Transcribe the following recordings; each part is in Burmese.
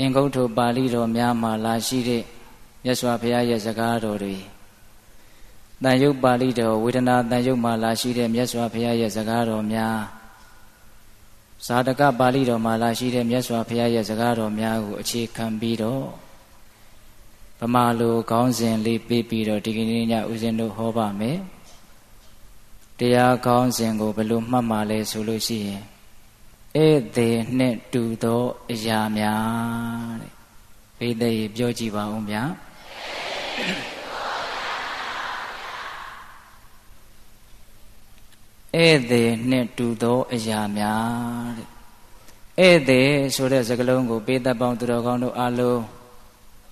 အင်္ဂုတ္တပါဠိတော်များမှာလာရှိတဲ့မြတ်စွာဘုရားရဲ့စကားတော်တွေတန်ရုပ်ပါဠိတော်ဝေဒနာတန်ရုပ်မှာလာရှိတဲ့မြတ်စွာဘုရားရဲ့စကားတော်များဇာတကပါဠိတော်မှာလာရှိတဲ့မြတ်စွာဘုရားရဲ့စကားတော်များကိုအခြေခံပြီးတော့ဗမာလိုခေါင်းစဉ်လေးပေးပြီးတော့ဒီကနေ့ညဦးဇင်းတို့ဟောပါမယ်တရားခေါင်းစဉ်ကိုဘယ်လိုမှတ်မှာလဲဆိုလို့ရှိရင်ဧည့်သည်နှင့်တူသောအရာများတဲ့ဘိသိက်ပြောကြည့်ပါဦးဗျာဧည့်သည်နှင့်တူသောအရာများတဲ့ဧည့်သည်ဆိုတဲ့စကားလုံးကိုပေသက်ပေါင်းသူတော်ကောင်းတို့အားလုံး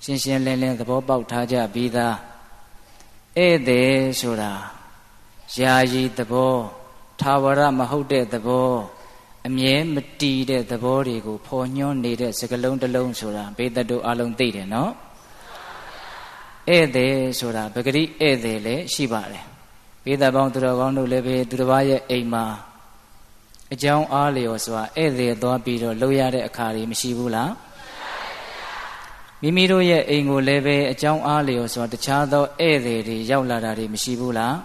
ရှင်းရှင်းလင်းလင်းသဘောပေါက်ထားကြပြီးသားဧည့်သည်ဆိုတာယာယီသဘောထာဝရမဟုတ်တဲ့သဘောအမြဲမတည်တဲ့သဘောတွေကိုဖော်ညွှန်းနေတဲ့စကားလုံးတစ်လုံးဆိုတာပေသက်တို့အားလုံးသိတယ်နော်ဧည့်သည်ဆိုတာပဂရိဧည့်သည်လည်းရှိပါတယ်ပေသက်ပေါင်းသူတော်ကောင်းတို့လည်းပဲသူတစ်ပါးရဲ့အိမ်မှာအကြောင်းအားလျော်စွာဧည့်သည်သွားပြီးတော့လုပ်ရတဲ့အခါတွေမရှိဘူးလားမိမိတို့ရဲ့အိမ်ကိုလည်းပဲအကြောင်းအားလျော်စွာတခြားသောဧည့်သည်တွေရောက်လာတာတွေမရှိဘူးလား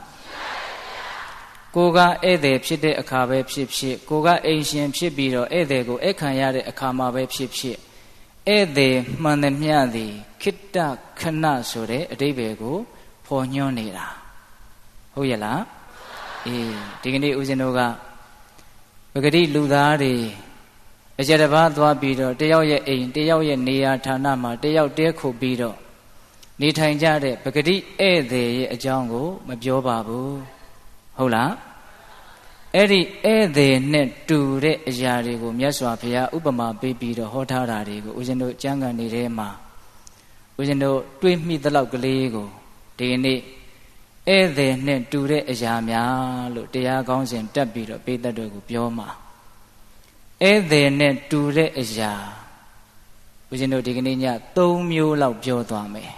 ကိုကဧည့်သည်ဖြစ်တဲ့အခါပဲဖြစ်ဖြစ်ကိုကအိမ်ရှင်ဖြစ်ပြီးတော့ဧည့်သည်ကိုဧည့်ခံရတဲ့အခါမှာပဲဖြစ်ဖြစ်ဧည့်သည်မှန်သမျှသည်ခိတ္တခဏဆိုတဲ့အဓိပ္ပာယ်ကိုဖော်ညွှန်းနေတာဟုတ်ရဲ့လားအေးဒီကနေ့ဦးဇင်းတို့ကပဂတိလူသားတွေအကျတပါးသွားပြီးတော့တယောက်ရဲ့အိမ်တယောက်ရဲ့နေရာဌာနမှာတယောက်တဲခုပြီးတော့နေထိုင်ကြတဲ့ပဂတိဧည့်သည်ရဲ့အကြောင်းကိုမပြောပါဘူးဟုတ်လားအဲ့ဒီဧည့်သည်နဲ့တူတဲ့အရာတွေကိုမြတ်စွာဘုရားဥပမာပေးပြီးတော့ဟောထားတာတွေကိုဦးဇင်းတို့ကျမ်းဂန်တွေထဲမှာဦးဇင်းတို့တွေးမိသလောက်ကလေးကိုဒီနေ့ဧည့်သည်နဲ့တူတဲ့အရာများလို့တရားကောင်းစဉ်တက်ပြီးတော့ပေသက်တို့ကိုပြောမှာဧည့်သည်နဲ့တူတဲ့အရာဦးဇင်းတို့ဒီကနေ့ည3မျိုးလောက်ပြောသွားမယ်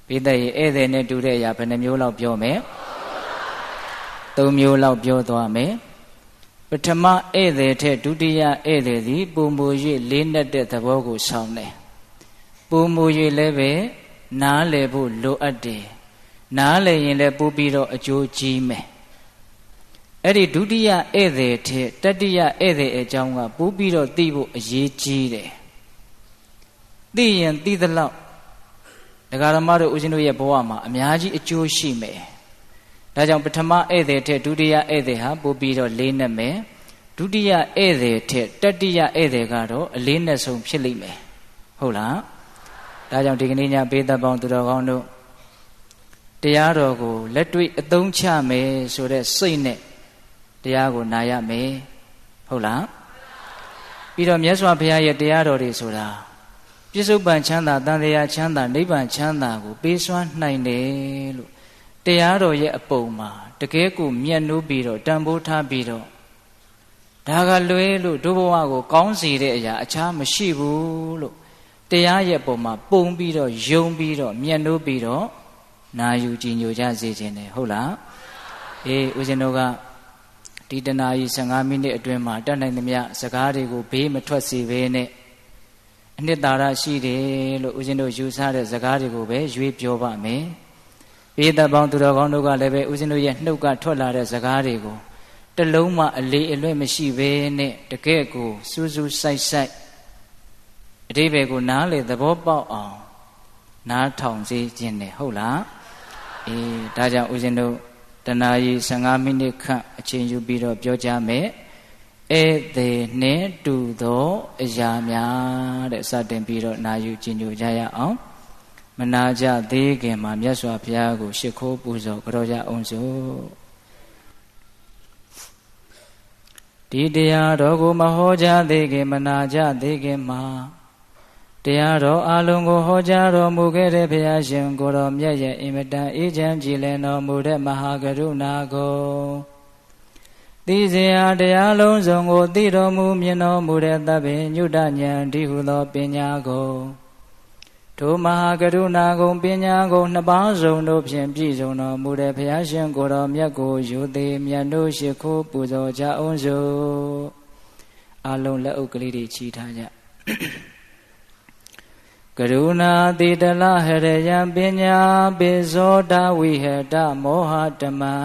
ပေသက်ရဲ့ဧည့်သည်နဲ့တူတဲ့အရာဘယ်နှမျိုးလောက်ပြောမယ်3မျိုးလောက်ပြောသွားမယ်ပထမဧည့်သည်ထက်ဒုတိယဧည့်သည်သည်ပုံမူ၍လေးနက်တဲ့သဘောကိုဆောင်တယ်ပုံမူ၍လည်းပဲနားလည်ဖို့လိုအပ်တယ်နားလည်ရင်လည်းပို့ပြီးတော့အကျိုးကြီးမယ်အဲ့ဒီဒုတိယဧည့်သည်ထက်တတိယဧည့်သည်အကြောင်းကပို့ပြီးတော့သိဖို့အရေးကြီးတယ်သိရင်သိသလောက်ဒကာဓမ္မတို့ဦးဇင်းတို့ရဲ့ဘဝမှာအများကြီးအကျိုးရှိမယ်ဒါကြောင့်ပထမဧည့်သည်ထက်ဒုတိယဧည့်သည်ဟာပို့ပြီးတော့လေးနက်မယ်ဒုတိယဧည့်သည်ထက်တတိယဧည့်သည်ကတော့အလေးနက်ဆုံးဖြစ်လိမ့်မယ်ဟုတ်လားဒါကြောင့်ဒီကနေ့ညပေးသက်ပေါင်းသူတော်ကောင်းတို့တရားတော်ကိုလက်တွေ့အသုံးချမယ်ဆိုတဲ့စိတ်နဲ့တရားကိုနာရမယ်ဟုတ်လားပြီးတော့မြတ်စွာဘုရားရဲ့တရားတော်တွေဆိုတာပြစ္ဆုတ်ပံချမ်းသာတန်တရားချမ်းသာနိဗ္ဗာန်ချမ်းသာကိုပေးစွမ်းနိုင်တယ်လို့တရားတော်ရဲ့အပုံမှာတကယ်ကိုမြတ်နိုးပြီးတော့တန်ဖိုးထားပြီးတော့ဒါကလွဲလို့ဒုဘဝကိုကောင်းစေတဲ့အရာအခြားမရှိဘူးလို့တရားရဲ့ပုံမှာပုံပြီးတော့ယုံပြီးတော့မြတ်နိုးပြီးတော့နာယူကြည်ညိုကြစေခြင်းနဲ့ဟုတ်လားအေးဦးဇင်းတို့ကဒီတနာရီ15မိနစ်အတွင်းမှာတတ်နိုင်သမျှစကားတွေကိုဘေးမထွက်စေဘဲနဲ့အနှစ်သာရရှိတယ်လို့ဦးဇင်းတို့ယူဆတဲ့စကားတွေကိုပဲရွေးပြောပါမယ်ဘေးသက်ပေါင်းသူတော်ကောင်းတို့ကလည်းပဲဦးဇင်းတို့ရဲ့နှုတ်ကထွက်လာတဲ့စကားတွေကိုတလုံးမှအလေးအလွဲ့မရှိဘဲနဲ့တကယ့်ကိုစူးစူးဆိုင်ဆိုင်အဓိပ္ပာယ်ကိုနားလေသဘောပေါက်အောင်နားထောင်စေခြင်းနဲ့ဟုတ်လားအေးဒါကြောင့်ဦးဇင်းတို့တနာရီ15မိနစ်ခန့်အချိန်ယူပြီးတော့ပြောကြမယ်ဧည့်သည်နှင့်တူသောအရာများတဲ့စတင်ပြီးတော့နာယူကြည်ညိုကြရအောင်မနာကြသေးခင်မှာမြတ်စွာဘုရားကိုရှိခိုးပူဇော်ကြောကြအောင်စို့ဒီတရားတော်ကိုမဟောကြားသေးခင်မနာကြသေးခင်မှာတရားတော်အလုံးကိုဟောကြားတော်မူခဲ့တဲ့ဘုရားရှင်ကိုတော်မြတ်ရဲ့အင်မတန်အေးချမ်းကြည်လင်တော်မူတဲ့မဟာကရုဏာကိုသိစေရာတရားလုံးစုံကိုသိတော်မူမြင်တော်မူတဲ့သဗ္ဗညုတဉာဏ်ဒီဟုသောပညာကိုထိုမဟာကရုဏာဂုံပညာဂုံနှစ်ပါးစုံတို့ဖြင့်ပြည့်စုံတော်မူတဲ့ဘုရားရှင်ကိုတော်မြတ်ကိုယူသည်မြတ်တို့ရှိခိုးပူဇော်ကြအောင်စို့အလုံးလက်အုပ်ကလေးတွေချီထားကြ ကရုဏာတိတလဟရယံပညာပိဇောတဝိဟတမောဟတမံ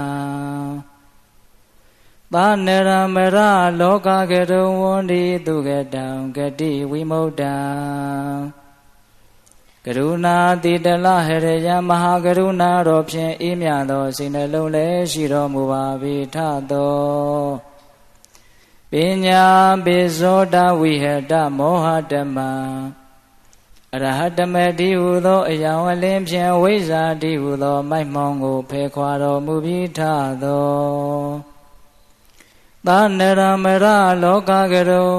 သာနရမရလောကကရုံဝန္တိသူကတံဂတိဝိမု တံကရုဏာတိတလဟရယံမဟာကရုဏာတော်ဖြင့်အေးမြသောစိတ်နှလုံးလည်းရှိတော်မူပါ၏ထသောပညာပိဇောတဝိဟတမောဟတမံအရဟတမေတိဟုသောအယောင်အလင်းဖြင့်ဝိဇ္ဇာတိဟုသောမိုက်မောင်ကိုဖယ်ခွာတော်မူပြီးထသောသာနရမရလောကကရုံ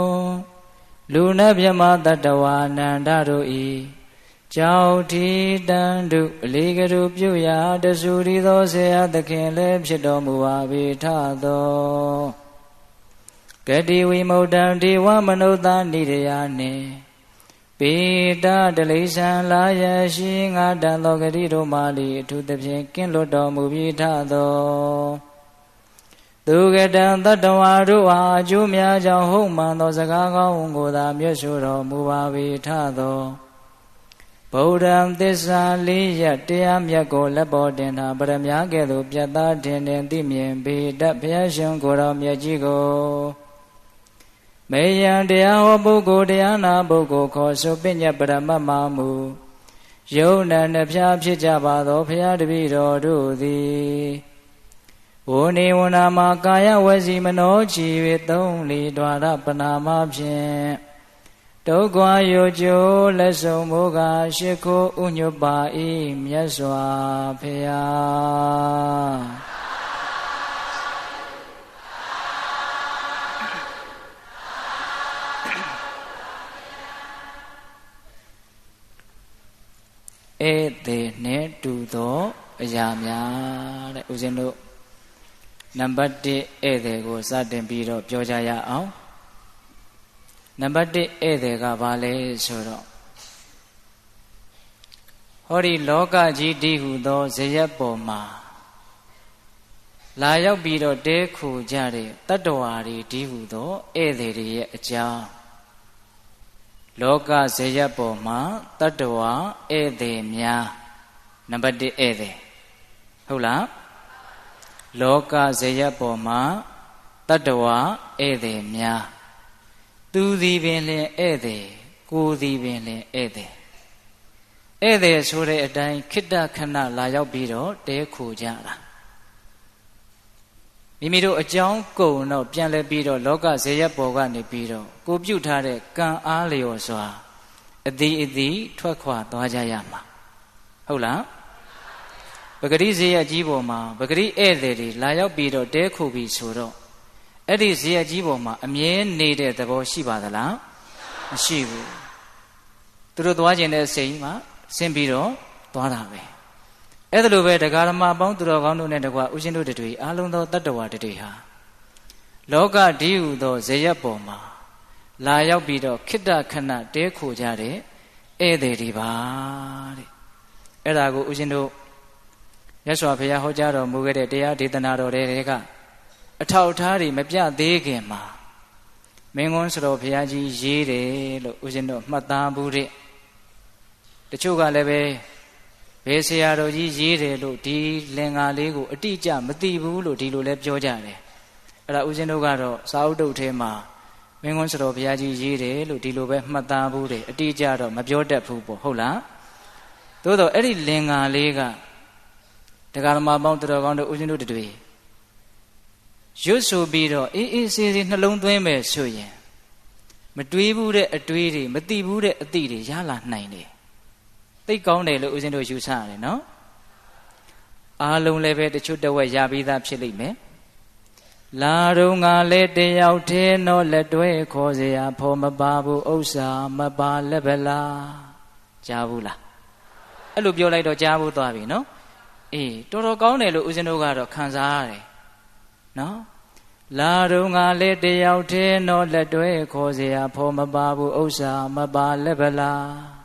လူနှင့်မြမတတ္တဝါနန္ဒတို့ဤကြောင့်ထီတန်တုအလေးကရုပြုရာတဆူရီသောဆေယသခင်လည်းဖြစ်တော်မူပါ၏ထသောဂတိဝိမု တံဒေဝမနုဿာနိရယနှင့်ပေတတလိษံလာယရှိငါတန်သောဂတိတို့မှလီအထူးသဖြင့်ကင်းလွတ်တော်မူပြီးထသောသူကတံတတ္တဝါတို့ဟာအကျိုးများကြောင့်ဟုတ်မှန်သောစကားကောင်းကိုသာမြတ်ဆိုတော်မူပါ၏ထသောဗုဒ္ဓံသစ္စာလေးရတရားမြတ်ကိုလက်ပေါ်တင်တာပရမ ्या ကဲ့သို့ပြတ်သားထင်ထင်သိမြင်ပေတတ်ဘုရားရှင်ကိုယ်တော်မြတ်ကြီးကိုမေယံတရားဟောပုဂ္ဂိုလ်တရားနာပုဂ္ဂိုလ်ခေါ်ဆိုပညတ်ပရမတ်မမူယုံနာနှဖျားဖြစ်ကြပါသောဘုရားတပည့်တော်တို့သည်ဝနေဝနာမှာကာယဝစီမနောချီ၍သုံးလီဒွါရပနာမဖြင့်ဒုက္ခယောကျိုးလက်ဆုံးမိုးကရှိခိုးဥညွတ်ပါ၏မြတ်စွာဘုရားဧတေနှင့်တူသောအရာများတဲ့ဦးဇင်းတို့နံပါတ်1ဧတေကိုစတင်ပြီးတော့ပြောကြရအောင်နံပါတ်1ဧတေကဘာလဲဆိုတော့ဟောဒီလောကကြီးတည်ဟူသောဇယက်ပေါ်မှာလာရောက်ပြီးတော့တဲခူကြတဲ့တတ္တဝါတွေတည်ဟူသောဧတေတွေရဲ့အကြောင်းလောကဇယက်ပေါ်မှာတတ္တဝါဧတေများနံပါတ်1ဧတေဟုတ်လားလောကဇယက်ပေါ်မှာတတ္တဝါဧတေများသူသည်ပင်လျင်ဧတေကိုယ်သည်ပင်လျင်ဧတေဧတေဆိုတဲ့အတိုင်းခိတ္တခဏလာရောက်ပြီးတော့တဲခိုကြတာမိမိတို့အကြောင်းကုန်တော့ပြန်လဲပြီးတော့လောကဇေယျပေါ်ကနေပြီးတော့ကိုပြုတ်ထားတဲ့ကံအားလျော်စွာအသည်အသည်ထွက်ခွာသွားကြရမှာဟုတ်လားပဂရိဇေယျကြီးပေါ်မှာပဂရိဧည့်သည်တွေလာရောက်ပြီးတော့တဲခုပြီးဆိုတော့အဲ့ဒီဇေယျကြီးပေါ်မှာအမြဲနေတဲ့သဘောရှိပါသလားမရှိဘူးသူတို့သွားခြင်းတဲ့စိတ်မှာဆင်းပြီးတော့သွားတာပဲအဲ့ဒါလိုပဲတရားဓမ္မအပေါင်းသူတော်ကောင်းတို့နဲ့တကွာဥရှင်တို့တွေအားလုံးသောတတ္တဝါတွေဟာလောကဒီဟုသောဇေယျပေါ်မှာလာရောက်ပြီးတော့ခိတ္တခဏတဲခိုကြတဲ့ဧည့်သည်တွေပါတဲ့အဲ့ဒါကိုဥရှင်တို့မြတ်စွာဘုရားဟောကြားတော်မူခဲ့တဲ့တရားဒေသနာတော်တွေကအထောက်အထားတွေမပြသေးခင်မှာမင်းကွန်းစတော်ဘုရားကြီးရေးတယ်လို့ဥရှင်တို့မှတ်သားဘူးတဲ့တချို့ကလည်းပဲဘယ်ဆရာတော်ကြီးရေးတယ်လို့ဒီလင်္ကာလေးကိုအတိအကျမသိဘူးလို့ဒီလိုလဲပြောကြတယ်အဲ့ဒါဦးဇင်းတို့ကတော့စာအုပ်တုပ်ထဲမှာမင်းကွန်းစတော်ဘုရားကြီးရေးတယ်လို့ဒီလိုပဲမှတ်သားဘူးတယ်အတိအကျတော့မပြောတတ်ဘူးပေါ့ဟုတ်လားသို့တော့အဲ့ဒီလင်္ကာလေးကတရားဓမ္မပေါင်းတော်ကောင်းတို့ဦးဇင်းတို့တွေရွတ်ဆိုပြီးတော့အေးအေးဆေးဆေးနှလုံးသွင်းမယ်ဆိုရင်မတွေးဘူးတဲ့အတွေးတွေမသိဘူးတဲ့အသိတွေရလာနိုင်တယ်သိကောင်းတယ်လို့ဦးဇင်းတို့ယူဆရတယ်နော်အားလုံးလည်းပဲတချို့တဝက်ရပြီးသားဖြစ်လိမ့်မယ်လာတော့ငါလည်းတယောက်တည်းတော့လက်တွဲခေါ်เสียဖော်မပါဘူးဥစ္စာမပါလက်ဗလားကြားဘူးလားအဲ့လိုပြောလိုက်တော့ကြားဘူးသွားပြီနော်အေးတော်တော်ကောင်းတယ်လို့ဦးဇင်းတို့ကတော့ခံစားရတယ်နော်လာတော့ငါလည်းတယောက်တည်းတော့လက်တွဲခေါ်เสียဖော်မပါဘူးဥစ္စာမပါလက်ဗလား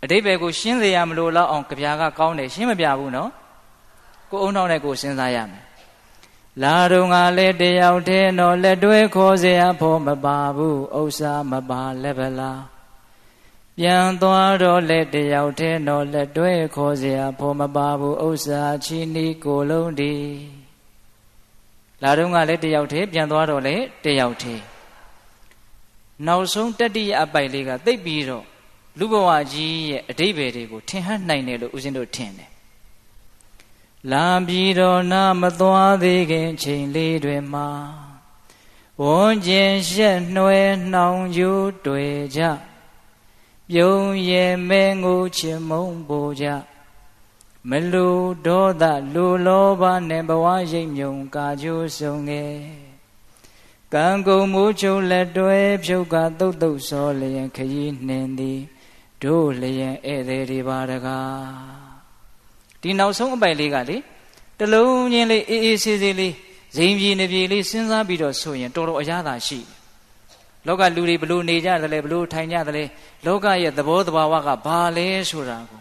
အတိပ္ပယ်ကိုရှင်းစေရမလို့လောက်အောင်ကြပြာကကောင်းတယ်ရှင်းမပြဘူးနော်ကိုအုံနောက်နဲ့ကိုစဉ်းစားရမယ်လာတော့ငါလည်းတယောက်တည်းတော့လက်တွဲခေါ်เสียဖို့မပါဘူးဥစ္စာမပါလက်ဗလား ပြန်သွားတော့လက်တယောက်ထဲတော့လက်တွဲခေါ်เสียဖို့မပါဘူးဥစ္စာချီနီကိုလုံးဒီလာတော့ကလည်းတယောက်ထဲပြန်သွားတော့လေတယောက်ထဲနောက်ဆုံးတတိယအပိုက်လေးကသိပ်ပြီးတော့လူဘဝကြီးရဲ့အဓိပ္ပာယ်တွေကိုထင်ဟပ်နိုင်တယ်လို့ဦးဇင်းတို့ထင်တယ်လာပြီးတော့နာမသွားသေးခင်ချိန်လေးတွေမှာဝန်းကျင်ရှက်နှွယ်နှောင်ကျိုးတွေ့ကြပြုံးရဲ့မဲငိုချင်မုန်းပူကြမလူဒေါသလူလောဘနဲ့ဘဝရိပ်မြုံကာကျိုးဆုံးငယ်ကံကုန်မှုချုပ်လက်တွဲဖြုတ်ကတုတ်တုတ်စောလျင်ခရီးနှင်သည်တို့လျင်ဧည့်သည်တွေပါတကားဒီနောက်ဆုံးအပိုင်လေးကလေတလုံးချင်းလေးအေးအေးဆေးဆေးလေးဇိမ်ပြေနေပြေလေးစဉ်းစားပြီးတော့ဆိုရင်တော်တော်အရသာရှိလောကလူတွေဘလို့နေကြတယ်လဲဘလို့ထိုင်ကြတယ်လဲလောကရဲ့သဘောတဘာဝကဘာလဲဆိုတာကို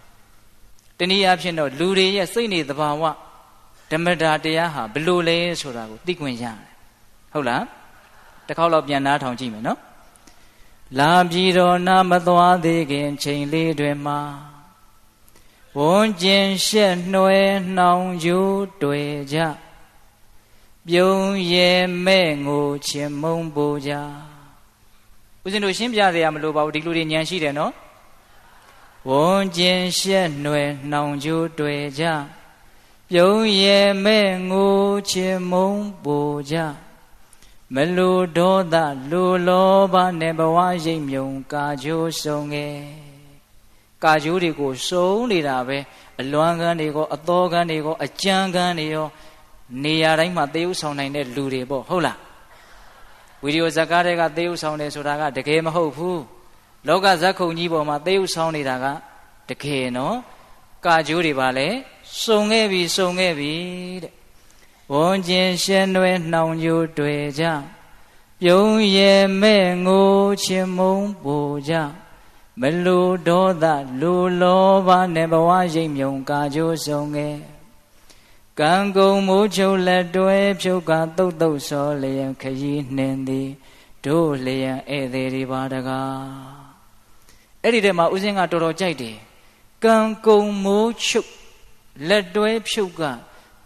တနည်းအားဖြင့်တော့လူတွေရဲ့စိတ်နေတဘာဝဓမ္မတာတရားဟာဘလို့လဲဆိုတာကိုသိခွင့်ရတယ်ဟုတ်လားတစ်ခေါက်တော့ပြန်နားထောင်ကြည့်မယ်နော်လာပြီးတော့နာမသွားသေးခင်ချိန်လေးတွေမှာဝန်းကျင်ရှက်နှွယ်နှောင်ကျိုးတွေ့ကြပြုံးရဲ့မဲ့ငိုချင်မုန်းပူကြဦးဇင်းတို့ရှင်းပြရမလို့ပါဘူးဒီလူတွေဉာဏ်ရှိတယ်နော်ဝန်းကျင်ရှက်နှွယ်နှောင်ကျိုးတွေ့ကြပြုံးရဲ့မဲ့ငိုချင်မုန်းပူကြမလူဒေါသလူလောဘနဲ့ဘဝရိပ်မြုံကာကျိုးဆုံးငယ်ကာကျိုးတွေကိုစုံနေတာပဲအလွမ်းကန်းတွေကိုအသောကန်းတွေကိုအကြမ်းကန်းတွေရောနေရာတိုင်းမှာသေဥဆောင်နိုင်တဲ့လူတွေပေါ့ဟုတ်လားဝီဒီယိုဇာတ်ကားတွေကသေဥဆောင်တယ်ဆိုတာကတကယ်မဟုတ်ဘူးလောကဇတ်ခုံကြီးပေါ်မှာသေဥဆောင်နေတာကတကယ်နော်ကာကျိုးတွေပါလေစုံခဲ့ပြီစုံခဲ့ပြီတဲ့ဝန်းကျင်ရှက်နှွယ်နှောင်ကျိုးတွေ့ကြပြုံးရဲ့မဲ့ငိုချင်မုန်းပူကြမလူဒေါသလူလောဘနဲ့ဘဝရိပ်မြုံကာကျိုးဆုံးငယ်ကံကုန်မိုးချုပ်လက်တွဲဖြုတ်ကတုတ်တုတ်စောလျင်ခရီးနှင်သည်တို့လျင်ဧည့်သည်တွေပါတကားအဲ့ဒီတည်းမှာဦးဇင်းကတော်တော်ကြိုက်တယ်ကံကုန်မိုးချုပ်လက်တွဲဖြုတ်က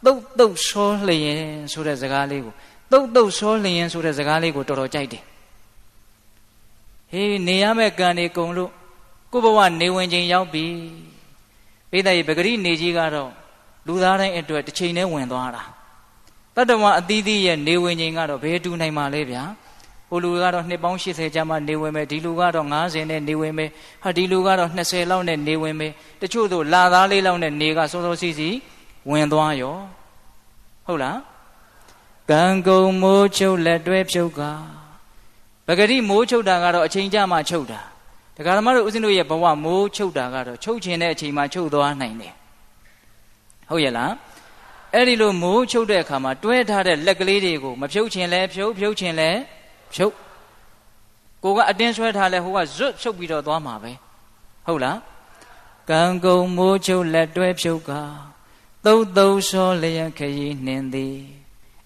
တုတ်တုတ်စောလျင်ဆိုတဲ့စကားလေးကိုတုတ်တုတ်စောလျင်ဆိုတဲ့စကားလေးကိုတော်တော်ကြိုက်တယ်ဟေးနေရမယ့်ကံတွေကုန်လို့ကိုယ့်ဘဝနေဝင်ခြင်းရောက်ပြီပိဋကရဲ့ပဂရိနေကြီးကတော့လူသားတိုင်းအတွက်တစ်ချိန်နဲ့ဝင်သွားတာတတ္တဝါအသီးသီးရဲ့နေဝင်ခြင်းကတော့ဘယ်တူနိုင်မှာလဲဗျာဟိုလူကတော့နှစ်ပေါင်း80ကြာမှနေဝင်မယ်ဒီလူကတော့90နဲ့နေဝင်မယ်ဟာဒီလူကတော့20လောက်နဲ့နေဝင်မယ်တချို့ဆိုလာသားလေးလောက်နဲ့နေကစောစောစီးစီးဝင်သွားရောဟုတ်လားကံကုန်မိုးချုပ်လက်တွဲဖြုတ်ကပဂရိမိုးချုပ်တာကတော့အချိန်ကြာမှချုပ်တာဒကာဓမ္မတို့ဦးဇင်းတို့ရဲ့ဘဝမိုးချုပ်တာကတော့ချုပ်ခြင်းတဲ့အချိန်မှချုပ်သွားနိုင်တယ်ဟုတ်ရဲ့လားအဲ့ဒီလိုမိုးချုပ်တဲ့အခါမှာတွဲထားတဲ့လက်ကလေးတွေကိုမဖြုတ်ခြင်းလဲဖြုတ်ဖြုတ်ခြင်းလဲဖြုတ်ကိုကအတင်းဆွဲထားလဲဟိုကဇွတ်ဖြုတ်ပြီးတော့သွားမှာပဲဟုတ်လားကံကုန်မိုးချုပ်လက်တွဲဖြုတ်ကသုတ်သုတ်စောလျက်ခရီးနှင်သည်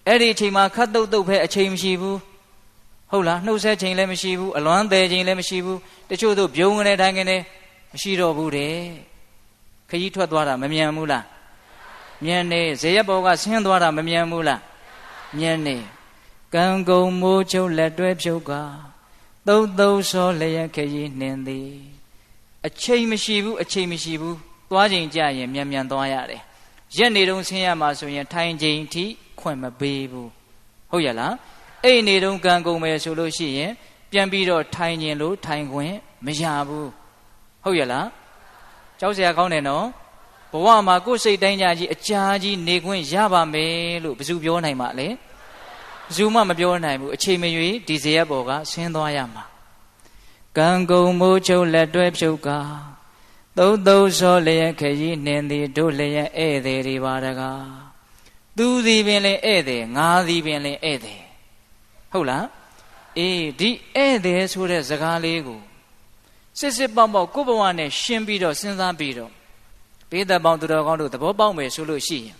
အဲ့ဒီအချိန်မှာခတ်တုတ်တုတ်ပဲအချိန်မရှိဘူးဟုတ်လားနှုတ်ဆက်ချိန်လည်းမရှိဘူးအလွမ်းသေးချိန်လည်းမရှိဘူးတချို့တို့ပြုံးကနေတိုင်းကနေမရှိတော့ဘူးတဲ့ခရီးထွက်သွားတာမမြန်ဘူးလားမြန်နေဇေယျဘောကဆင်းသွားတာမမြန်ဘူးလားမြန်နေကံကုန်မိုးချုပ်လက်တွဲဖြုတ်ကသုတ်သုတ်စောလျက်ခရီးနှင်သည်အချိန်မရှိဘူးအချိန်မရှိဘူးသွားချိန်ကြရင်မြန်မြန်သွားရတယ်ရက်နေတုန်းဆင်းရမှာဆိုရင်ထိုင်ချိန်ထိခွင့်မပေးဘူးဟုတ်ရလားအဲ့နေတုန်းကံကုန်မယ်ဆိုလို့ရှိရင်ပြန်ပြီးတော့ထိုင်ခြင်းလို့ထိုင်ခွင့်မရဘူးဟုတ်ရလားကြောက်စရာကောင်းတယ်နော်ဘဝမှာကိုယ်စိတ်တိုင်းကြကြီးအကြာကြီးနေခွင့်ရပါမယ်လို့ဘယ်သူပြောနိုင်မှာလဲဘယ်သူမှမပြောနိုင်ဘူးအချိန်မရွေးဒီဇေယျဘောကဆင်းသွားရမှာကံကုန်မိုးချုပ်လက်တွဲဖြုတ်ကသုတ်သုတ်စောလျက်ခရီးနှင်သည်တို့လျက်ဧည့်သည်တွေပါတကားသူသည်ပင်လည်းဧည့်သည်ငါသည်ပင်လည်းဧည့်သည်ဟုတ်လားအေးဒီဧည့်သည်ဆိုတဲ့စကားလေးကိုစစ်စစ်ပေါက်ပေါက်ကိုယ့်ဘဝနဲ့ရှင်းပြီးတော့စဉ်းစားပြီးတော့ဘေးသက်ပေါင်းသူတော်ကောင်းတို့သဘောပေါက်မယ်ဆိုလို့ရှိရင်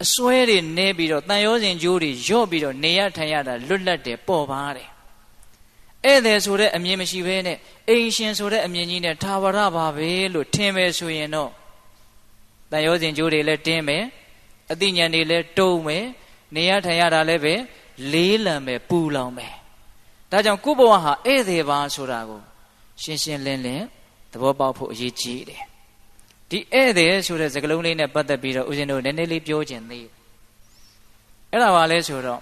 အစွဲတွေနဲပြီးတော့တန်ရောစဉ်ကြိုးတွေရော့ပြီးတော့နေရထိုင်ရတာလွတ်လပ်တယ်ပေါ်ပါတယ် ဲ့ဆိုတဲ့အမြင်မရှိဘဲနဲ့အိမ်ရှင်ဆိုတဲ့အမြင်ကြီးနဲ့ထာဝရပါပဲလို့ထင်ပဲဆိုရင်တော့တန်ရောစဉ်ကျိုးတွေလည်းတင်းမယ်အသိဉာဏ်တွေလည်းတုံးမယ်နေရထိုင်ရတာလည်းပဲလေးလံပဲပူလောင်ပဲဒါကြောင့်ကိုယ့်ဘဝဟာဧည့်သည်ပါဆိုတာကိုရှင်းရှင်းလင်းလင်းသဘောပေါက်ဖို့အရေးကြီးတယ်ဒီဧည့်သည်ဆိုတဲ့စကားလုံးလေးနဲ့ပတ်သက်ပြီးတော့ဦးဇင်းတို့နည်းနည်းလေးပြောချင်သေးတယ်အဲ့ဒါပါလဲဆိုတော့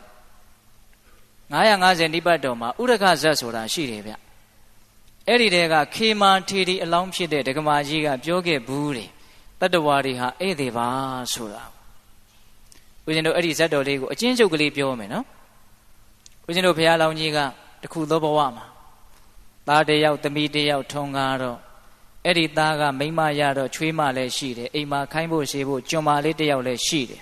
950နိဗ္ဗာန်တော်မှာဥရကဇတ်ဆိုတာရှိတယ်ဗျအဲ့ဒီတဲကခေမာထေရီအလောင်းဖြစ်တဲ့ဒကမာကြီးကပြောခဲ့ဘူးတယ်တတ္တဝါတွေဟာဧည့်သည်ပါဆိုတာဦးဇင်းတို့အဲ့ဒီဇတ်တော်လေးကိုအချင်းချုပ်ကလေးပြောမယ်နော်ဦးဇင်းတို့ဘုရားလောင်းကြီးကတခုသောဘဝမှာသားတစ်ယောက်သမီးတစ်ယောက်ထုံကားတော့အဲ့ဒီသားကမိန်းမရတော့ချွေးမလည်းရှိတယ်အိမ်မှာခိုင်းဖို့ရှိဖို့ကျွန်မလေးတစ်ယောက်လည်းရှိတယ်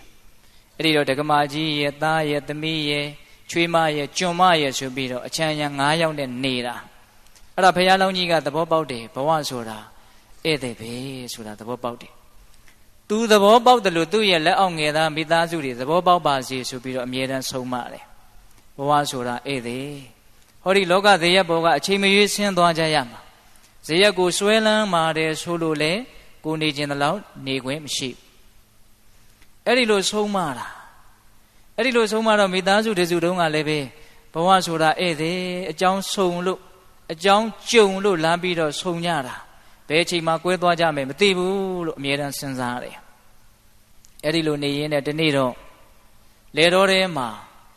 အဲ့ဒီတော့ဒကမာကြီးရဲ့သားရဲ့သမီးရဲ့ချွေးမရဲ့ကျွန်မရဲ့ဆိုပြီးတော့အချမ်းရံ9ယောက်နဲ့နေတာအဲ့ဒါဘုရားလောင်းကြီးကသဘောပေါက်တယ်ဘဝဆိုတာဧည့်သည်ပဲဆိုတာသဘောပေါက်တယ်သူသဘောပေါက်တယ်လို့သူ့ရဲ့လက်အောက်ငယ်သားမိသားစုတွေသဘောပေါက်ပါစေဆိုပြီးတော့အမြဲတမ်းဆုံးမတယ်ဘဝဆိုတာဧည့်သည်ဟောဒီလောကဇေယျဘောကအချိန်မရွေးဆင်းသွားကြရမှာဇေယျကိုဆွဲလန်းမာတယ်ဆိုလို့လေကိုနေခြင်းတလောက်နေခွင့်မရှိအဲ့ဒီလိုဆုံးမတာအဲ့ဒီလိုဆုံးမတော့မိသားစုတစုတုံးကလည်းပဲဘဝဆိုတာဧည့်သည်အကြောင်းဆုံလို့အကြောင်းကြုံလို့လမ်းပြီးတော့ဆုံကြတာဘယ်အချိန်မှကွဲသွားကြမယ်မသိဘူးလို့အမြဲတမ်းစဉ်းစားတယ်အဲ့ဒီလိုနေရင်းနဲ့ဒီနေ့တော့လေတော်ထဲမှာ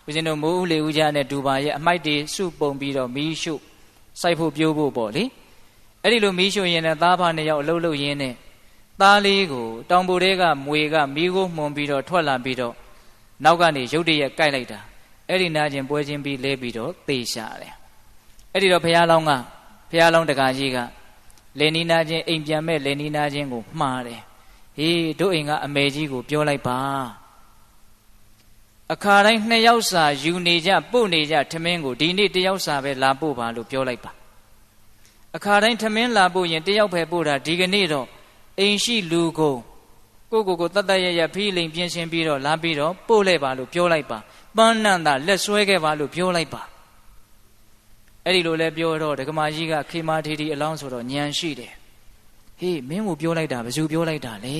ဦးဇင်းတို့မိုးဦးလေဦးကြနဲ့ဒူပါရဲ့အမိုက်တွေစုပုံပြီးတော့မီးရှို့စိုက်ဖို့ပြိုးဖို့ပေါ့လေအဲ့ဒီလိုမီးရှို့ရင်လည်းသားဖာ2ယောက်အလုပ်လုပ်ရင်းနဲ့သားလေးကိုတောင်ပေါ်ထဲကမွေကမီးကိုမှုန်ပြီးတော့ထွက်လာပြီးတော့နောက်ကနေရုတ်တရက်ကိုက်လိုက်တာအဲ့ဒီနာကျင်ပွဲချင်းပြီးလဲပြီးတော့သေရှာတယ်အဲ့ဒီတော့ဘုရားလောင်းတကာကြီးကလေနီနာချင်းအိမ်ပြန်မဲ့လေနီနာချင်းကိုမှားတယ်ဟေးတို့အိမ်ကအမေကြီးကိုပြောလိုက်ပါအခါတိုင်း2ယောက်စာယူနေကြပို့နေကြထမင်းကိုဒီနေ့1ယောက်စာပဲလာပို့ပါလို့ပြောလိုက်ပါအခါတိုင်းထမင်းလာပို့ရင်1ယောက်ပဲပို့တာဒီကနေ့တော့အိမ်ရှိလူကိုတတ်တရရဖီးလိန်ပြင်ဆင်ပြီးတော့လာပြီးတော့ပို့လိုက်ပါလို့ပြောလိုက်ပါပန်းနန္တာလက်ဆွဲခဲ့ပါလို့ပြောလိုက်ပါအဲ့ဒီလိုလဲပြောတော့ဒကမာကြီးကခေမာထေရီအလောင်းဆိုတော့ညံရှိတယ်ဟေးမင်းကိုပြောလိုက်တာဘယ်သူပြောလိုက်တာလဲ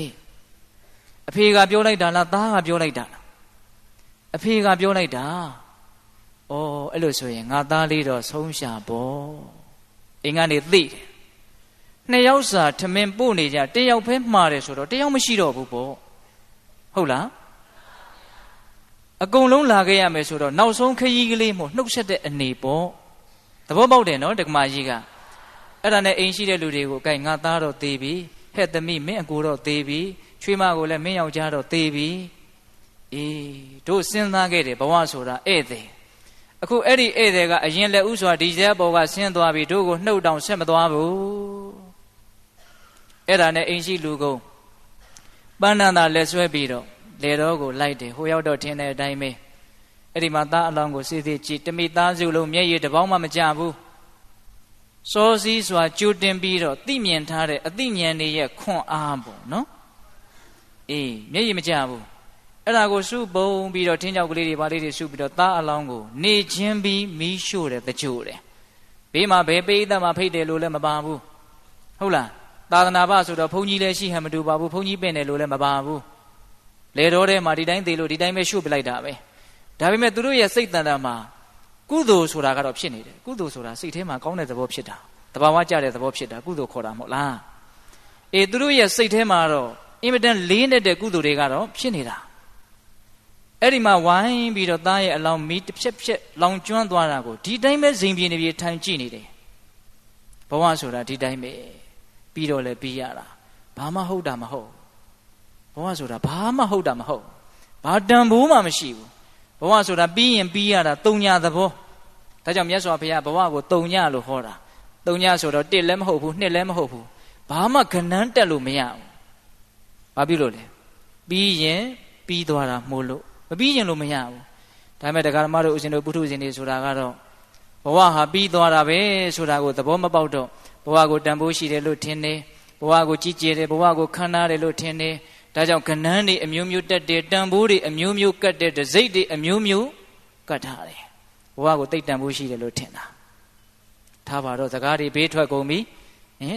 အဖေကပြောလိုက်တာလားသားကပြောလိုက်တာလားအဖေကပြောလိုက်တာဩအဲ့လိုဆိုရင်ငါသားလေးတော့ဆုံးရှာပေါ့အိမ်ကနေသိတယ်2ယောက်စာထမင်းပို့နေကြ1ယောက်ပဲမှားတယ်ဆိုတော့1ယောက်မရှိတော့ဘူးပေါ့ဟုတ်လားအကုန်လုံးလာခဲ့ရမယ်ဆိုတော့နောက်ဆုံးခရီးကလေးမို့နှုတ်ဆက်တဲ့အနေပေါ့သဘောပေါက်တယ်နော်ဒကမာကြီးကအဲ့ဒါနဲ့အိမ်ရှိတဲ့လူတွေကိုကဲငါသားတော့သေးပြီဟဲ့သမီးမင်းအကိုတော့သေးပြီချွေးမကိုလည်းမင်းယောက်ျားတော့သေးပြီအေးတို့စဉ်းစားခဲ့တယ်ဘဝဆိုတာဧည့်သည်အခုအဲ့ဒီဧည့်သည်ကအရင်လက်ဥစွာဒီဇက်ဘောကဆင်းသွားပြီတို့ကိုနှုတ်တောင်ဆက်မသွားဘူးအဲ့ဒါနဲ့အိမ်ရှိလူကုန်ပန်းနန္တာလက်ဆွဲပြီးတော့လေတော်ကိုလိုက်တယ်ဟိုရောက်တော့ထင်းတဲ့အတိုင်းပဲအဲ့ဒီမှာသားအလောင်းကိုစစ်စစ်ကြည့်တမိသားစုလုံးမျက်ရည်တစ်ပေါင်းမှမကျဘူးစောစည်းစွာကြိုတင်ပြီးတော့သိမြင်ထားတဲ့အသိဉာဏ်တွေရဲ့ခွန်အားပေါ့နော်အေးမျက်ရည်မကျဘူးအဲ့ဒါကိုစုပုံပြီးတော့ထင်းကြောက်ကလေးတွေပါလေးတွေစုပြီးတော့သားအလောင်းကိုနေချင်းပြီးမီးရှို့တယ်တကြိုတယ်ဘေးမှာဘယ်ပိဋကမှာဖိတ်တယ်လို့လည်းမပါဘူးဟုတ်လားသာသနာ့ဘဆိုတော့ဘုန်းကြီးလည်းရှိဟန်မတူပါဘူးဘုန်းကြီးပင့်တယ်လို့လည်းမပါဘူးလေတော်ထဲမှာဒီတိုင်းသေးလို့ဒီတိုင်းပဲရှို့ပလိုက်တာပဲဒါပေမဲ့သူတို့ရဲ့စိတ်တန်တာမှာကုသိုလ်ဆိုတာကတော့ဖြစ်နေတယ်ကုသိုလ်ဆိုတာစိတ်ထဲမှာကောင်းတဲ့သဘောဖြစ်တာတဘာဝကျတဲ့သဘောဖြစ်တာကုသိုလ်ခေါ်တာမဟုတ်လားအေးသူတို့ရဲ့စိတ်ထဲမှာတော့အင်မတန်လေးနေတဲ့ကုသိုလ်တွေကတော့ဖြစ်နေတာအဲ့ဒီမှာဝိုင်းပြီးတော့သားရဲ့အလောင်းမီးတစ်ဖြက်လောင်ကျွမ်းသွားတာကိုဒီတိုင်းပဲဇိမ်ပြေနေပြေထိုင်ကြည့်နေတယ်ဘဝဆိုတာဒီတိုင်းပဲပြီးတော့လည်းပြီးရတာဘာမှဟုတ်တာမဟုတ်ဘဝဆိုတာဘာမှဟုတ်တာမဟုတ်ဘာတန်ဖိုးမှမရှိဘူးဘဝဆိုတာပြီးရင်ပြီးရတာတုံညာသဘောဒါကြောင့်မြတ်စွာဘုရားဘဝကိုတုံညာလို့ဟောတာတုံညာဆိုတော့1လည်းမဟုတ်ဘူး2လည်းမဟုတ်ဘူးဘာမှကဏ္ဍတက်လို့မရဘူးဘာဖြစ်လို့လဲပြီးရင်ပြီးသွားတာမို့လို့မပြီးရင်လို့မရဘူးဒါပေမဲ့တရားဓမ္မတို့ဥစဉ်တို့ပုထုဇဉ်တွေဆိုတာကတော့ဘဝဟာပြီးသွားတာပဲဆိုတာကိုသဘောမပေါက်တော့ဘဝကိုတန်ဖိုးရှိတယ်လို့ထင်တယ်ဘဝကိုကြည်ကျယ်တယ်ဘဝကိုခံထားတယ်လို့ထင်တယ်ဒါကြောင့်ကဏ္ဍတွေအမျိုးမျိုးတက်တယ်တန်ဖိုးတွေအမျိုးမျိုးကတ်တယ်တစိတ်တွေအမျိုးမျိုးကတ်ထားတယ်ဘဝကိုတိတ်တန်ဖိုးရှိတယ်လို့ထင်တာ ထားပါတော့စကားတွေဘေးထွက်ကုန်ပြီ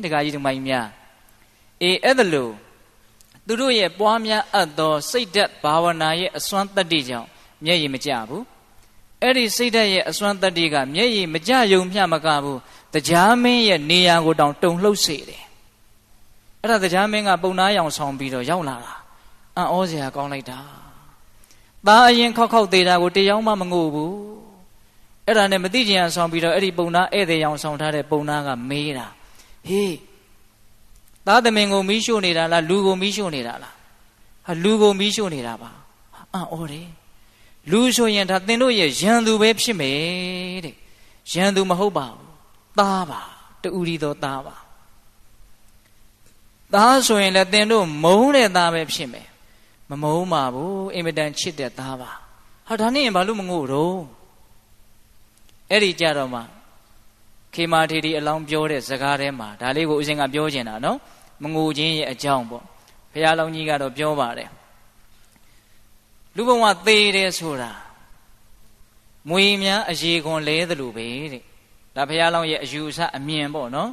တခါကြီးဒီမိုင်းများအဲ့ဒါလို့သူတို့ရဲ့ပွားများအပ်သောစိတ်ဓာတ်ဘာဝနာရဲ့အစွမ်းတတ္တိကြောင့်မျက်ရည်မကျဘူးအဲ့ဒီစိတ်ဓာတ်ရဲ့အစွမ်းတတ္တိကမျက်ရည်မကျယုံမျှမကဘူးတရားမင်းရဲ့နေရာကိုတောင်တုန်လှုပ်စေတယ်အဲ့ဒါတရားမင်းကပုံနာရောင်ဆောင်ပြီးတော့ရောက်လာတာအံ့ဩစရာကောင်းလိုက်တာသားအရင်ခောက်ခောက်သေးတာကိုတရားမှမငို့ဘူးအဲ့ဒါနဲ့မသိချင်အောင်ဆောင်ပြီးတော့အဲ့ဒီပုံနာဧည့်သည်ရောင်ဆောင်ထားတဲ့ပုံနာကမေးတာဟေးသားသမင်ကိုမီးရှို့နေတာလားလူကိုမီးရှို့နေတာလားဟာလူကိုမီးရှို့နေတာပါအံ့ဩတယ်လူဆိုရင်ဒါသင်တို့ရဲ့ရန်သူပဲဖြစ်မယ်တဲ့ရန်သူမဟုတ်ပါဘူးသားပါတူရီသောသားပါသားဆိုရင်လည်းသင်တို့မုန်းတဲ့သားပဲဖြစ်မယ်မမုန်းပါဘူးအင်မတန်ချစ်တဲ့သားပါဟာဒါနဲ့ရင်ဘာလို့မငို့တော့အဲ့ဒီကြတော့မှခေမာထေတီအလောင်းပြောတဲ့စကားထဲမှာဒါလေးကိုဦးဇင်းကပြောချင်တာနော်မငိုခြင်းရဲ့အကြောင်းပေါ့ဘုရားလောင်းကြီးကတော့ပြောပါတယ်လူဘဝသေးတယ်ဆိုတာမွေများအရေခွန်လဲသလိုပဲတဲ့ဒါဘုရားလောင်းရဲ့အယူအဆအမြင်ပေါ့နော်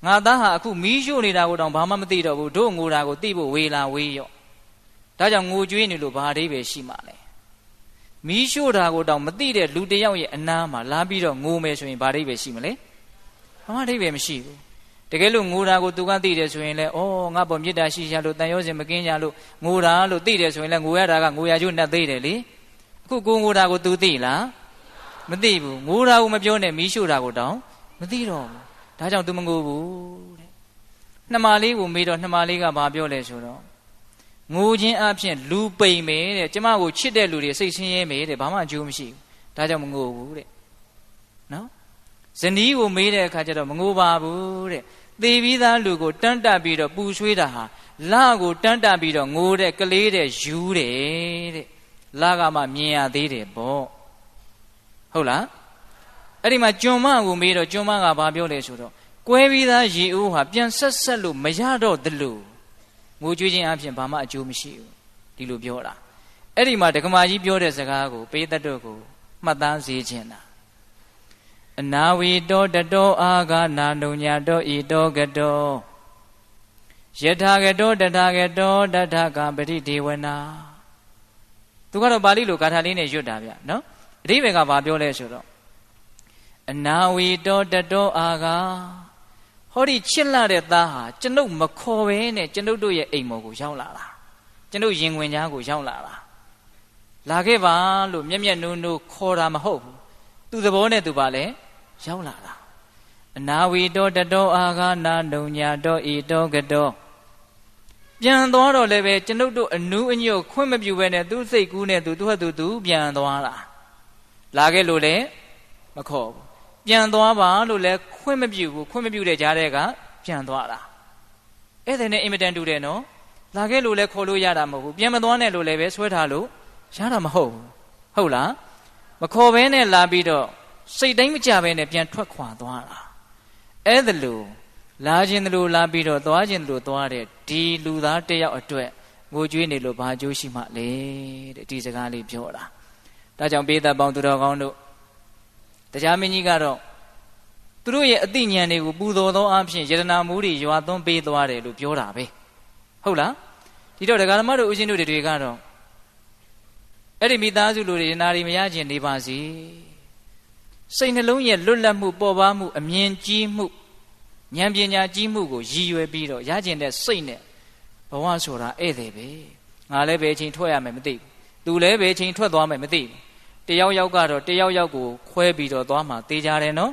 ငါသားဟာအခုမီးရှို့နေတာကိုတောင်ဘာမှမသိတော့ဘူးတို့ငိုတာကိုသိဖို့ဝေလာဝေးရော့ဒါကြောင့်ငိုကြွေးနေလို့ဘာအဓိပ္ပာယ်ရှိမှလဲမီးရှို့တာကိုတောင်မသိတဲ့လူတစ်ယောက်ရဲ့အနားမှာလာပြီးတော့ငိုမယ်ဆိုရင်ဘာအဓိပ္ပာယ်ရှိမလဲဘာမှအဓိပ္ပာယ်မရှိဘူးတကယ်လို့ငိုတာကိုသူကသိတယ်ဆိုရင်လည်းဩငါ့ပေါ်မေတ္တာရှိရလို့တန်ရောစင်မကင်းကြလို့ငိုတာလို့သိတယ်ဆိုရင်လည်းငိုရတာကငိုရကျိုးနဲ့သေးတယ်လေအခုကိုငိုတာကို तू သိလားမသိဘူးငိုတာကိုမပြောနဲ့မီးရှို့တာကိုတောင်မသိတော့ဘူးဒါကြောင့် तू မငိုဘူးတဲ့နှမလေးကိုမေးတော့နှမလေးကဘာပြောလဲဆိုတော့ငိုခြင်းအပြင်လူပိန်မယ်တဲ့ကျမကိုချစ်တဲ့လူတွေစိတ်ဆင်းရဲမယ်တဲ့ဘာမှအကျိုးမရှိဘူးဒါကြောင့်မငိုဘူးတဲ့နော်ဇနီးကိုမေးတဲ့အခါကျတော့မငိုပါဘူးတဲ့သေပြီးသားလူကိုတန်းတက်ပြီးတော့ပူဆွေးတာဟာလကိုတန်းတက်ပြီးတော့ငိုတဲ့ကလေးတဲ့ယူတယ်တဲ့လကမှမြင်ရသေးတယ်ပေါ့ဟုတ်လားအဲ့ဒီမှာကျွန်မကိုမေးတော့ကျွန်မကဘာပြောလဲဆိုတော့ကွဲပြီးသားရေအိုးဟာပြန်ဆက်လို့မရတော့သလိုငိုကြွေးခြင်းအပြင်ဘာမှအကျိုးမရှိဘူးဒီလိုပြောတာအဲ့ဒီမှာဒကမာကြီးပြောတဲ့စကားကိုပေးတတ်တော့ကိုမှတ်သားစေခြင်းတာအနာဝီတောတတောအာဂနာနုညာတောဤတောကတောယထာကတောတထာကတောတထကပရိဒေဝနာသူကတော့ပါဠိလိုဂါထာလေးနဲ့ရွတ်တာဗျနော်အဓိပ္ပာယ်ကဘာပြောလဲဆိုတော့အနာဝီတောတတောအာဂဟောဒီချစ်လာတဲ့သားဟာကျွန်ုပ်မခေါ်ပဲနဲ့ကျွန်ုပ်တို့ရဲ့အိမ်မော်ကိုရောက်လာတာကျွန်ုပ်ရင်ဝင်ကြားကိုရောက်လာတာလာခဲ့ပါလို့မျက်မျက်နှုံနှုံခေါ်တာမဟုတ်ဘူးသူသဘောနဲ့သူပါလဲရောက်လာတာအနာဝီတောတတောအာဂနာနုညာတောဤတောကတောပြန်သွားတော့လည်းပဲကျွန်ုပ်တို့အနူးအညွတ်ခွင့်မပြုဘဲနဲ့သူ့စိတ်ကူးနဲ့သူ့ဟတ်သူပြန်သွားတာလာခဲ့လို့လည်းမခေါ်ဘူးပြန်သွားပါလို့လည်းခွင့်မပြုဘူးခွင့်မပြုတဲ့ကြားတဲ့ကပြန်သွားတာအဲ့ဒါနဲ့အင်မတန်တူတယ်နော်လာခဲ့လို့လည်းခေါ်လို့ရတာမဟုတ်ဘူးပြန်မသွားနဲ့လို့လည်းပဲဆွဲထားလို့ရတာမဟုတ်ဘူးဟုတ်လားမခေါ်ဘဲနဲ့လာပြီးတော့စိတ်တိုင်းမကြဘဲနဲ့ပြန်ထွက်ခွာသွားတာအဲ့ဒါလို့လာခြင်းတို့လာပြီးတော့သွားခြင်းတို့သွားတဲ့ဒီလူသားတယောက်အတွက်ငိုကြွေးနေလို့ဘာအကျိုးရှိမှလဲတဲ့ဒီစကားလေးပြောတာဒါကြောင့်ပေးသက်ပေါင်းသူတော်ကောင်းတို့တရားမင်းကြီးကတော့သူတို့ရဲ့အသိဉာဏ်တွေကိုပူဇော်သောအဖြစ်ယတနာမူတွေရွာသွန်းပေးသွားတယ်လို့ပြောတာပဲဟုတ်လားဒီတော့ဒကာဓမ္မတို့ဦးဇင်းတို့တွေကတော့အဲ့ဒီမိသားစုလူတွေနာရီမရခြင်းနေပါစေစိတ်နှလုံးရဲ့လွတ်လပ်မှုပေါ်ပါမှုအမြင်ကြီးမှုဉာဏ်ပညာကြီးမှုကိုရည်ရွယ်ပြီးတော့ရကျင်တဲ့စိတ်နဲ့ဘဝဆိုတာဧည့်သည်ပဲငါလည်းပဲအချိန်ထွက်ရမယ်မသိဘူးသူလည်းပဲအချိန်ထွက်သွားမယ်မသိဘူးတယောက်ယောက်ကတော့တယောက်ယောက်ကိုခွဲပြီးတော့သွားမှတေးကြတယ်နော်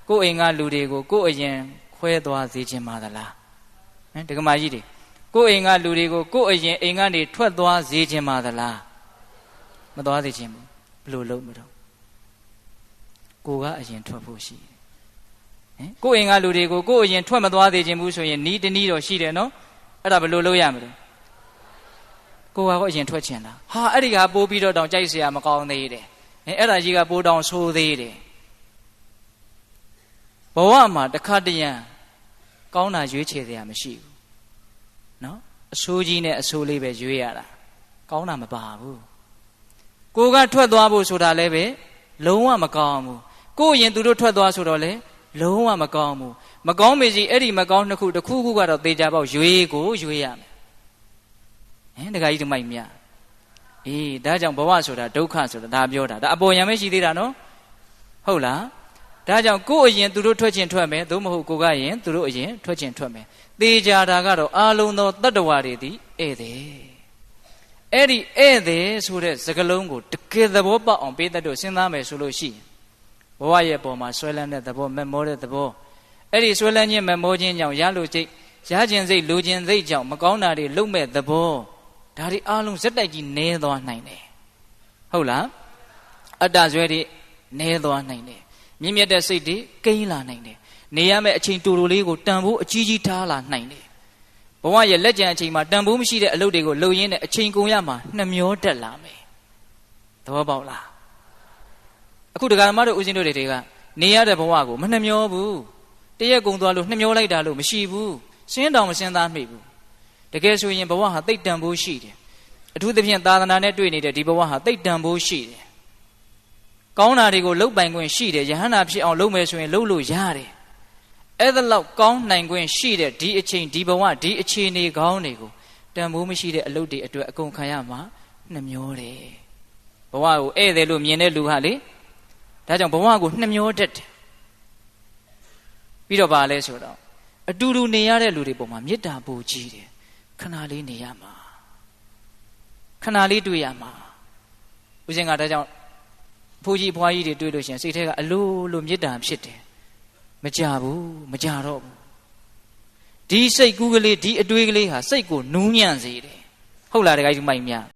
ကိုယ်အိမ်ကလူတွေကိုကိုယ်အရင်ခွဲသွားစေခြင်းပါသလားဒကမာကြီးတွေကိုယ်အိမ်ကလူတွေကိုကိုယ်အရင်အိမ်ကနေထွက်သွားစေခြင်းပါသလားမသွားစေခြင်းဘူးဘယ်လိုလုပ်မလို့ကိုကအရင်ထွက်ဖို့ရှိတယ်ကိုယ်အိမ်ကလူတွေကိုကိုယ်အရင်ထွက်မသွားစေခြင်းဘူးဆိုရင်နီးတနည်းတော့ရှိတယ်နော်အဲ့ဒါဘယ်လိုလုပ်ရမလဲကိုကအရင်ထွက်ချင်တာဟာအဲ့ဒီကပိုးပြီးတော့တောင်ကြိုက်เสียမကောင်းသေးတယ်အဲ့ဒါကြီးကပိုးတောင်ဆိုးသေးတယ်ဘဝမှာတစ်ခါတရံကောင်းတာရွေးချယ်เสียမရှိဘူးနော်အဆိုးကြီးနဲ့အဆိုးလေးပဲရွေးရတာကောင်းတာမပါဘူးကိုကထွက်သွားဖို့ဆိုတာလည်းပဲလုံးဝမကောင်းဘူး ကိုယ့်ရင်သူတို့ထွက်သွားဆိုတော့လေလုံးဝမကောင်းဘူးမကောင်းမေကြီးအဲ့ဒီမကောင်းနှစ်ခုတစ်ခုခုကတော့သေချာပေါက်ရွေကိုရွေရမယ်တခါကြီးဒီမိုက်မြအေးဒါကြောင့်ဘဝဆိုတာဒုက္ခဆိုတာဒါပြောတာဒါအပေါ်ယံမရှိသေးတာနော်ဟုတ်လားဒါကြောင့်ကိုယ့်အရင်သူတို့ထွက်ခြင်းထွက်မယ်သို့မဟုတ်ကိုကရင်သူတို့အရင်ထွက်ခြင်းထွက်မယ်သေချာတာကတော့အာလုံးသောတတ္တဝါတွေသည်ဧည့်သည်အဲ့ဒီဧည့်သည်ဆိုတဲ့စကားလုံးကိုတကယ်သဘောပေါက်အောင်ပေးတတ်လို့စဉ်းစားမယ်ဆိုလို့ရှိရင်ဘဝရဲ့ပုံမှာဆွဲလန်းတဲ့သဘောမက်မောတဲ့သဘောအဲ့ဒီဆွဲလန်းခြင်းမက်မောခြင်းကြောင့်ရလို့စိတ်ရခြင်းစိတ်လိုခြင်းစိတ်ကြောင့်မကောင်းတာတွေလုံမဲ့သဘောဒါတွေအားလုံးဇက်တိုက်ကြီးနဲသွားနိုင်တယ်ဟုတ်လားအတ္တဇွဲတွေနဲသွားနိုင်တယ်မြင့်မြတ်တဲ့စိတ်တွေကိန်းလာနိုင်တယ်နေရမယ့်အချိန်တူတူလေးကိုတန်ဖိုးအကြီးကြီးထားလာနိုင်တယ်ဘဝရဲ့လက်ကျန်အချိန်မှာတန်ဖိုးမရှိတဲ့အလုပ်တွေကိုလုပ်ရင်းနဲ့အချိန်ကုန်ရမှာနှမျောတက်လာမယ်သဘောပေါက်လားအခုဒကာမတို့ဦးဇင်းတို့တွေကနေရတဲ့ဘဝကိုမနှမျောဘူးတရက်ကုန်သွားလို့နှမျောလိုက်တာလို့မရှိဘူးရှင်းတောင်မရှင်းသားမိဘူးတကယ်ဆိုရင်ဘဝဟာသိပ်တန်ဖိုးရှိတယ်အထူးသဖြင့်သာသနာနဲ့တွေ့နေတဲ့ဒီဘဝဟာသိပ်တန်ဖိုးရှိတယ်ကောင်းတာတွေကိုလှုပ်ပိုင်ခွင့်ရှိတယ်ယဟန္တာဖြစ်အောင်လုပ်မယ်ဆိုရင်လုပ်လို့ရတယ်အဲ့ဒါလောက်ကောင်းနိုင်ခွင့်ရှိတဲ့ဒီအချိန်ဒီဘဝဒီအခြေအနေကောင်းတွေကိုတန်ဖိုးမရှိတဲ့အလုပ်တွေအတွက်အကုန်ခံရမှာနှမျောတယ်ဘဝကိုဧည့်သည်လို့မြင်တဲ့လူဟာလေဒါကြောင့်ဘဝကိုနှမျောတတ်တယ်ပြီးတော့ဗာလဲဆိုတော့အတူတူနေရတဲ့လူတွေပုံမှာမေတ္တာပို့ကြီးတယ်ခဏလေးနေရမှာခဏလေးတွေ့ရမှာဦးဇင်းကဒါကြောင့်ဖိုးကြီးဖွားကြီးတွေတွေ့လို့ရှိရင်စိတ်ထဲကအလိုလိုမေတ္တာဖြစ်တယ်မကြဘူးမကြတော့ဘူးဒီစိတ်ကူးကလေးဒီအတွေးကလေးဟာစိတ်ကိုနူးညံ့စေတယ်ဟုတ်လားတခါကြီးမိုက်များ